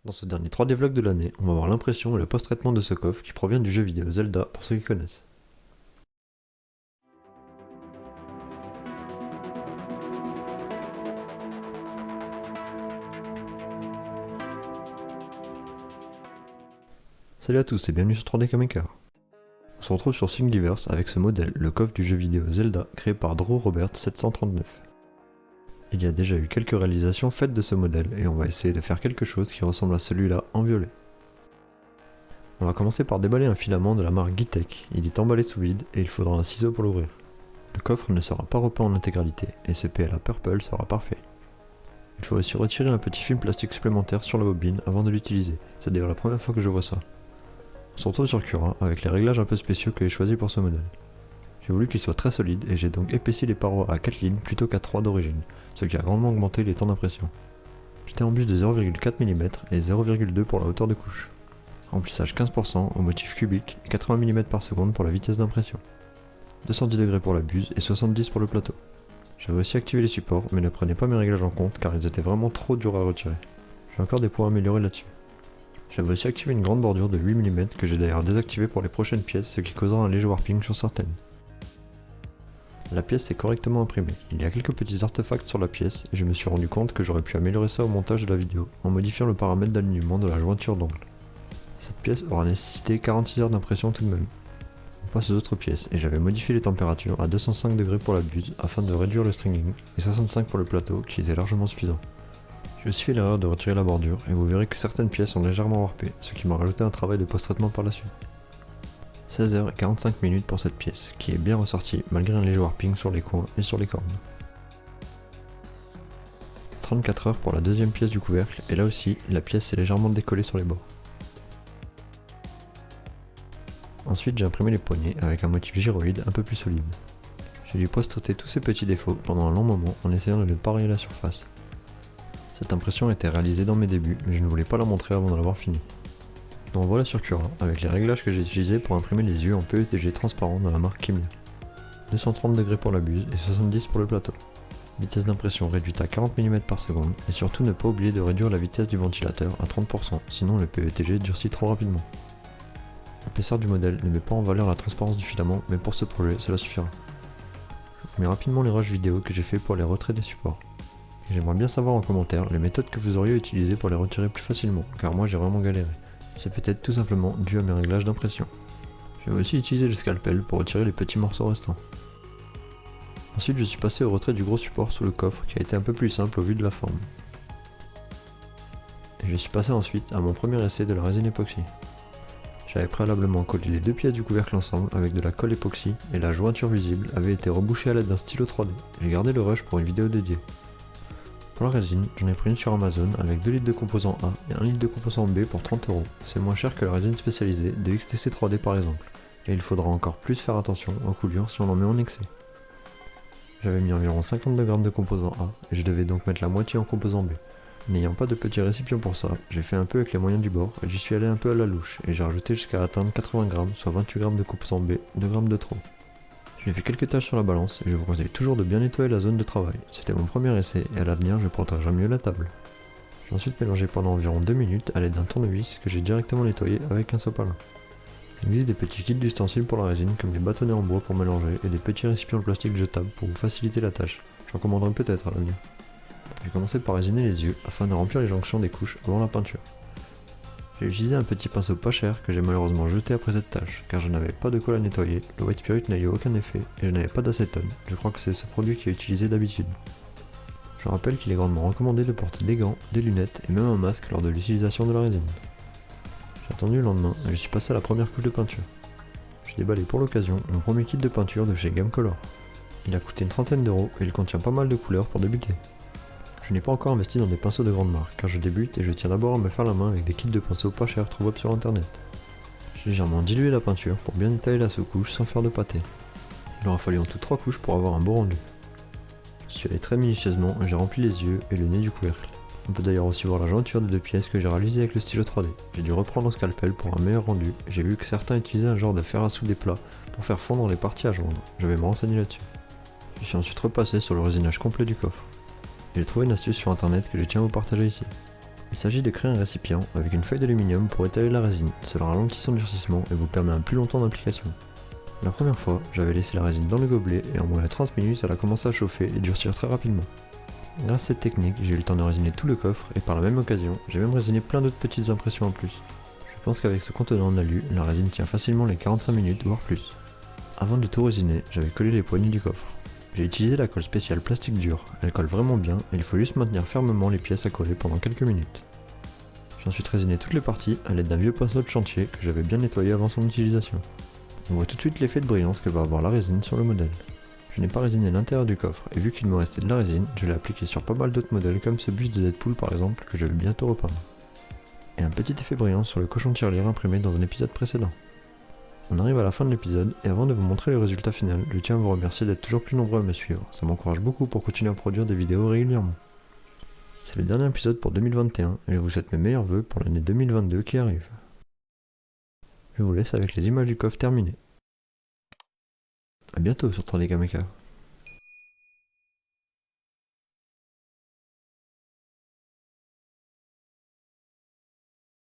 Dans ce dernier 3D vlog de l'année, on va voir l'impression et le post-traitement de ce coffre qui provient du jeu vidéo Zelda pour ceux qui connaissent. Salut à tous et bienvenue sur 3D Maker. On se retrouve sur Thingiverse avec ce modèle, le coffre du jeu vidéo Zelda créé par Drew Robert 739. Il y a déjà eu quelques réalisations faites de ce modèle et on va essayer de faire quelque chose qui ressemble à celui-là en violet. On va commencer par déballer un filament de la marque Gitek, il est emballé sous vide et il faudra un ciseau pour l'ouvrir. Le coffre ne sera pas repeint en intégralité et ce PLA Purple sera parfait. Il faut aussi retirer un petit film plastique supplémentaire sur la bobine avant de l'utiliser, c'est d'ailleurs la première fois que je vois ça. On se retrouve sur Cura avec les réglages un peu spéciaux que j'ai choisis pour ce modèle. J'ai voulu qu'il soit très solide et j'ai donc épaissi les parois à 4 lignes plutôt qu'à 3 d'origine, ce qui a grandement augmenté les temps d'impression. J'étais en bus de 0,4 mm et 0,2 pour la hauteur de couche. Remplissage 15% au motif cubique et 80 mm par seconde pour la vitesse d'impression. 210 degrés pour la buse et 70 pour le plateau. J'avais aussi activé les supports mais ne prenez pas mes réglages en compte car ils étaient vraiment trop durs à retirer. J'ai encore des points à améliorer là-dessus. J'avais aussi activé une grande bordure de 8 mm que j'ai d'ailleurs désactivé pour les prochaines pièces, ce qui causera un léger warping sur certaines. La pièce est correctement imprimée, il y a quelques petits artefacts sur la pièce et je me suis rendu compte que j'aurais pu améliorer ça au montage de la vidéo en modifiant le paramètre d'alignement de la jointure d'angle. Cette pièce aura nécessité 46 heures d'impression tout de même. On passe aux autres pièces et j'avais modifié les températures à 205 degrés pour la buse afin de réduire le stringing et 65 pour le plateau qui était largement suffisant. J'ai aussi fait l'erreur de retirer la bordure et vous verrez que certaines pièces sont légèrement warpées, ce qui m'a rajouté un travail de post-traitement par la suite. 16h45 pour cette pièce, qui est bien ressortie malgré un léger warping sur les coins et sur les cornes. 34 heures pour la deuxième pièce du couvercle, et là aussi, la pièce s'est légèrement décollée sur les bords. Ensuite, j'ai imprimé les poignées avec un motif gyroïde un peu plus solide. J'ai dû post-traiter tous ces petits défauts pendant un long moment en essayant de ne pas rayer la surface. Cette impression était réalisée dans mes débuts, mais je ne voulais pas la montrer avant de l'avoir fini. Donc voilà sur Cura, avec les réglages que j'ai utilisés pour imprimer les yeux en PETG transparent de la marque Kimia. 230 degrés pour la buse et 70 pour le plateau. Vitesse d'impression réduite à 40 mm par seconde, et surtout ne pas oublier de réduire la vitesse du ventilateur à 30%, sinon le PETG durcit trop rapidement. L'épaisseur du modèle ne met pas en valeur la transparence du filament, mais pour ce projet, cela suffira. Je vous mets rapidement les rushs vidéo que j'ai fait pour les retraits des supports. J'aimerais bien savoir en commentaire les méthodes que vous auriez utilisées pour les retirer plus facilement, car moi j'ai vraiment galéré. C'est peut-être tout simplement dû à mes réglages d'impression. J'ai aussi utilisé le scalpel pour retirer les petits morceaux restants. Ensuite je suis passé au retrait du gros support sous le coffre qui a été un peu plus simple au vu de la forme. Et je suis passé ensuite à mon premier essai de la résine époxy. J'avais préalablement collé les deux pièces du couvercle ensemble avec de la colle époxy et la jointure visible avait été rebouchée à l'aide d'un stylo 3D. J'ai gardé le rush pour une vidéo dédiée. Pour la résine, j'en ai pris une sur Amazon avec 2 litres de composant A et 1 litre de composant B pour 30€. C'est moins cher que la résine spécialisée de XTC 3D par exemple. Et il faudra encore plus faire attention aux coulures si on en met en excès. J'avais mis environ 52 g de composant A et je devais donc mettre la moitié en composant B. N'ayant pas de petit récipient pour ça, j'ai fait un peu avec les moyens du bord et j'y suis allé un peu à la louche et j'ai rajouté jusqu'à atteindre 80 g, soit 28 g de composant B, 2 g de trop. J'ai fait quelques tâches sur la balance et je vous conseille toujours de bien nettoyer la zone de travail. C'était mon premier essai et à l'avenir je protégerai mieux la table. J'ai ensuite mélangé pendant environ 2 minutes à l'aide d'un tournevis que j'ai directement nettoyé avec un sopalin. Il existe des petits kits d'ustensiles pour la résine comme des bâtonnets en bois pour mélanger et des petits récipients plastiques jetables pour vous faciliter la tâche. J'en commanderai peut-être à l'avenir. J'ai commencé par résiner les yeux afin de remplir les jonctions des couches avant la peinture. J'ai utilisé un petit pinceau pas cher que j'ai malheureusement jeté après cette tâche, car je n'avais pas de colle à nettoyer, le white spirit n'a eu aucun effet, et je n'avais pas d'acétone, je crois que c'est ce produit qui est utilisé d'habitude. Je rappelle qu'il est grandement recommandé de porter des gants, des lunettes et même un masque lors de l'utilisation de la résine. J'ai attendu le lendemain et je suis passé à la première couche de peinture. J'ai déballé pour l'occasion mon premier kit de peinture de chez Gamecolor. Il a coûté une trentaine d'euros et il contient pas mal de couleurs pour débuter. Je n'ai pas encore investi dans des pinceaux de grande marque car je débute et je tiens d'abord à me faire la main avec des kits de pinceaux pas chers trouvables sur internet. J'ai légèrement dilué la peinture pour bien étaler la sous-couche sans faire de pâté. Il aura fallu en tout 3 couches pour avoir un beau rendu. Je suis allé très minutieusement et j'ai rempli les yeux et le nez du couvercle. On peut d'ailleurs aussi voir la jointure des deux pièces que j'ai réalisée avec le stylo 3D. J'ai dû reprendre le scalpel pour un meilleur rendu et j'ai vu que certains utilisaient un genre de fer à souder plat pour faire fondre les parties à joindre. Je vais me renseigner là-dessus. Je suis ensuite repassé sur le résinage complet du coffre. J'ai trouvé une astuce sur internet que je tiens à vous partager ici. Il s'agit de créer un récipient avec une feuille d'aluminium pour étaler la résine, cela ralentit son durcissement et vous permet un plus longtemps d'application. La première fois, j'avais laissé la résine dans le gobelet et en moins de 30 minutes elle a commencé à chauffer et durcir très rapidement. Grâce à cette technique, j'ai eu le temps de résiner tout le coffre et par la même occasion, j'ai même résiné plein d'autres petites impressions en plus. Je pense qu'avec ce contenant en alu, la résine tient facilement les 45 minutes voire plus. Avant de tout résiner, j'avais collé les poignées du coffre. J'ai utilisé la colle spéciale plastique dur, elle colle vraiment bien et il faut juste maintenir fermement les pièces à coller pendant quelques minutes. J'ai ensuite résiné toutes les parties à l'aide d'un vieux pinceau de chantier que j'avais bien nettoyé avant son utilisation. On voit tout de suite l'effet de brillance que va avoir la résine sur le modèle. Je n'ai pas résiné l'intérieur du coffre et vu qu'il me restait de la résine, je l'ai appliqué sur pas mal d'autres modèles comme ce buste de Deadpool par exemple que je vais bientôt repeindre. Et un petit effet brillant sur le cochon de tirelire imprimé dans un épisode précédent. On arrive à la fin de l'épisode et avant de vous montrer le résultat final, je tiens à vous remercier d'être toujours plus nombreux à me suivre, ça m'encourage beaucoup pour continuer à produire des vidéos régulièrement. C'est le dernier épisode pour 2021 et je vous souhaite mes meilleurs vœux pour l'année 2022 qui arrive. Je vous laisse avec les images du coffre terminées. A bientôt sur 3D Kameka.